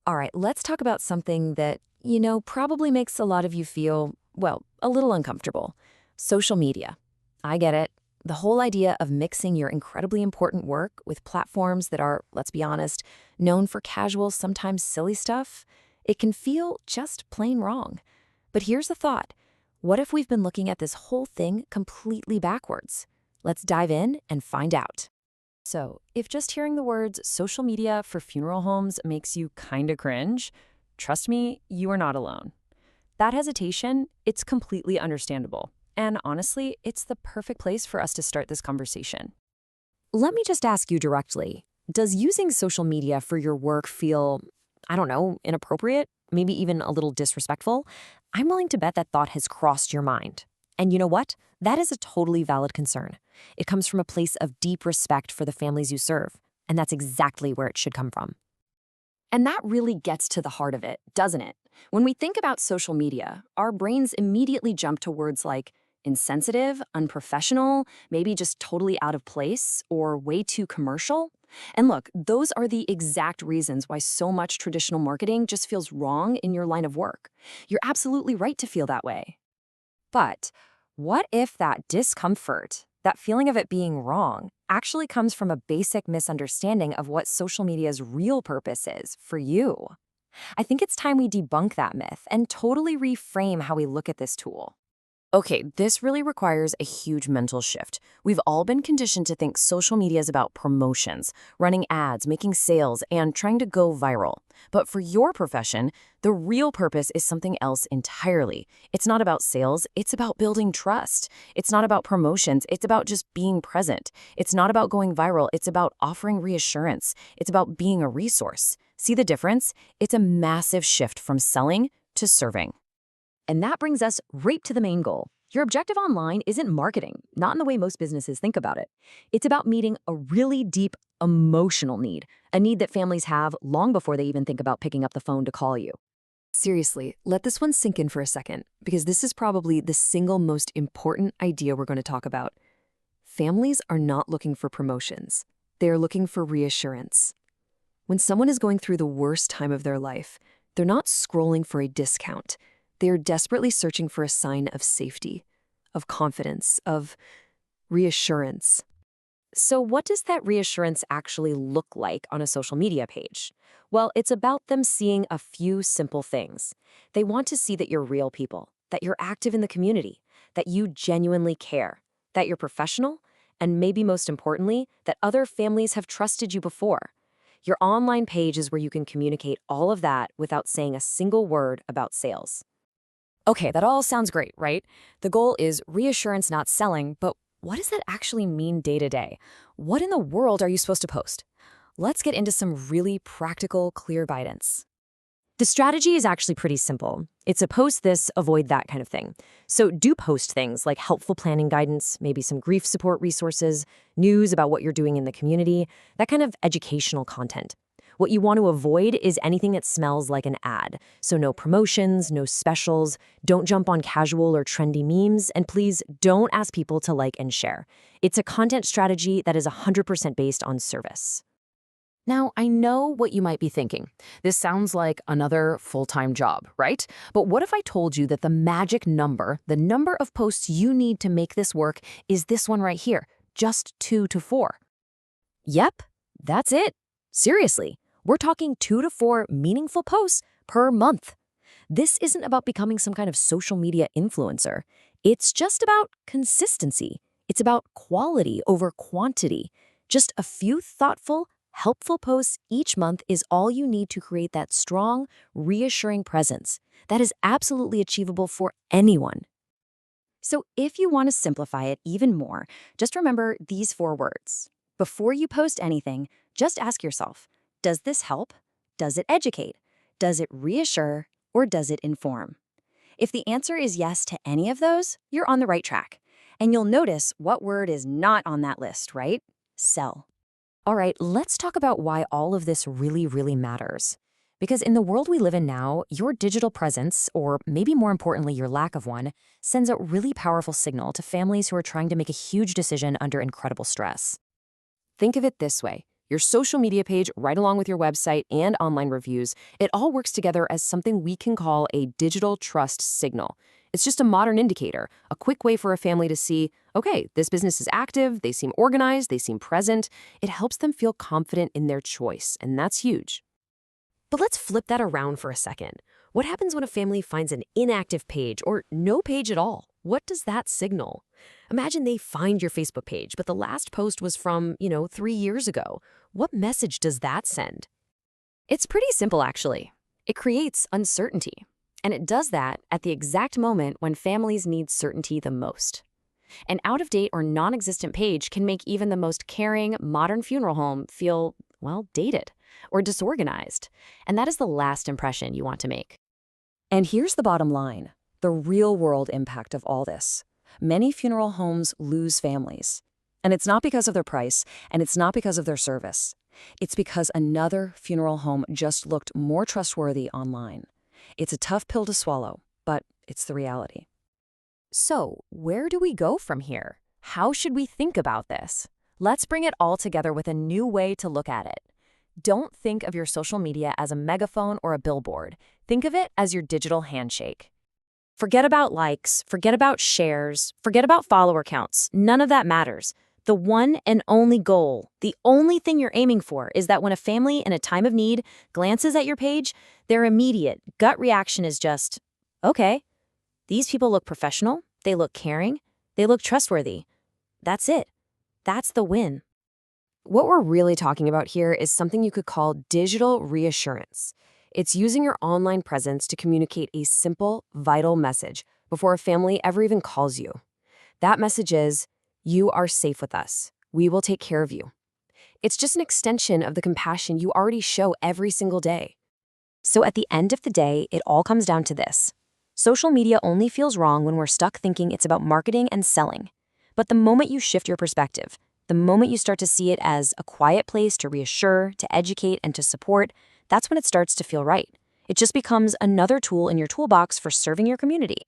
All right, let's talk about something that, probably makes a lot of you feel, well, a little uncomfortable. Social media. I get it. The whole idea of mixing your incredibly important work with platforms that are, let's be honest, known for casual, sometimes silly stuff, it can feel just plain wrong. But here's the thought. What if we've been looking at this whole thing completely backwards? Let's dive in and find out. So, if just hearing the words social media for funeral homes makes you kinda cringe, trust me, you are not alone. That hesitation, it's completely understandable. And honestly, it's the perfect place for us to start this conversation. Let me just ask you directly, does using social media for your work feel, I don't know, inappropriate? Maybe even a little disrespectful? I'm willing to bet that thought has crossed your mind. And you know what? That is a totally valid concern. It comes from a place of deep respect for the families you serve, and that's exactly where it should come from. And that really gets to the heart of it, doesn't it? When we think about social media, our brains immediately jump to words like insensitive, unprofessional, maybe just totally out of place, or way too commercial. And look, those are the exact reasons why so much traditional marketing just feels wrong in your line of work. You're absolutely right to feel that way. But what if that discomfort, that feeling of it being wrong, actually comes from a basic misunderstanding of what social media's real purpose is for you? I think it's time we debunk that myth and totally reframe how we look at this tool. Okay, this really requires a huge mental shift. We've all been conditioned to think social media is about promotions, running ads, making sales, and trying to go viral. But for your profession, the real purpose is something else entirely. It's not about sales, it's about building trust. It's not about promotions, it's about just being present. It's not about going viral, it's about offering reassurance. It's about being a resource. See the difference? It's a massive shift from selling to serving. And that brings us right to the main goal. Your objective online isn't marketing, not in the way most businesses think about it. It's about meeting a really deep emotional need, a need that families have long before they even think about picking up the phone to call you. Seriously, let this one sink in for a second, because this is probably the single most important idea we're going to talk about. Families are not looking for promotions. They are looking for reassurance. When someone is going through the worst time of their life, they're not scrolling for a discount. They are desperately searching for a sign of safety, of confidence, of reassurance. So what does that reassurance actually look like on a social media page? Well, it's about them seeing a few simple things. They want to see that you're real people, that you're active in the community, that you genuinely care, that you're professional, and maybe most importantly, that other families have trusted you before. Your online page is where you can communicate all of that without saying a single word about sales. Okay, that all sounds great, right? The goal is reassurance, not selling, but what does that actually mean day to day? What in the world are you supposed to post? Let's get into some really practical, clear guidance. The strategy is actually pretty simple. It's a post this, avoid that kind of thing. So do post things like helpful planning guidance, maybe some grief support resources, news about what you're doing in the community, that kind of educational content. What you want to avoid is anything that smells like an ad. So no promotions, no specials, don't jump on casual or trendy memes, and please don't ask people to like and share. It's a content strategy that is 100% based on service. Now, I know what you might be thinking. This sounds like another full-time job, right? But what if I told you that the magic number, the number of posts you need to make this work, is this one right here, just 2 to 4? Yep, that's it. Seriously, we're talking 2 to 4 meaningful posts per month. This isn't about becoming some kind of social media influencer. It's just about consistency. It's about quality over quantity. Just a few thoughtful, helpful posts each month is all you need to create that strong, reassuring presence that is absolutely achievable for anyone. So if you want to simplify it even more, just remember these 4 words. Before you post anything, just ask yourself, does this help? Does it educate? Does it reassure? Or does it inform? If the answer is yes to any of those, you're on the right track. And you'll notice what word is not on that list, right? Sell. All right, let's talk about why all of this really matters. Because in the world we live in now, your digital presence, or maybe more importantly, your lack of one, sends a really powerful signal to families who are trying to make a huge decision under incredible stress. Think of it this way. Your social media page, right along with your website and online reviews, it all works together as something we can call a digital trust signal. It's just a modern indicator, a quick way for a family to see, okay, this business is active, they seem organized, they seem present. It helps them feel confident in their choice, and that's huge. But let's flip that around for a second. What happens when a family finds an inactive page or no page at all? What does that signal? Imagine they find your Facebook page, but the last post was from, 3 years ago. What message does that send? It's pretty simple, actually. It creates uncertainty. And it does that at the exact moment when families need certainty the most. An out-of-date or non-existent page can make even the most caring, modern funeral home feel, well, dated or disorganized. And that is the last impression you want to make. And here's the bottom line, the real-world impact of all this. Many funeral homes lose families. And it's not because of their price, and it's not because of their service. It's because another funeral home just looked more trustworthy online. It's a tough pill to swallow, but it's the reality. So, where do we go from here? How should we think about this? Let's bring it all together with a new way to look at it. Don't think of your social media as a megaphone or a billboard. Think of it as your digital handshake. Forget about likes, forget about shares, forget about follower counts. None of that matters. The one and only goal, the only thing you're aiming for, is that when a family in a time of need glances at your page, their immediate gut reaction is just, okay, these people look professional, they look caring, they look trustworthy. That's it. That's the win. What we're really talking about here is something you could call digital reassurance. It's using your online presence to communicate a simple, vital message before a family ever even calls you. That message is, you are safe with us. We will take care of you. It's just an extension of the compassion you already show every single day. So at the end of the day, it all comes down to this. Social media only feels wrong when we're stuck thinking it's about marketing and selling. But the moment you shift your perspective, the moment you start to see it as a quiet place to reassure, to educate, and to support, that's when it starts to feel right. It just becomes another tool in your toolbox for serving your community.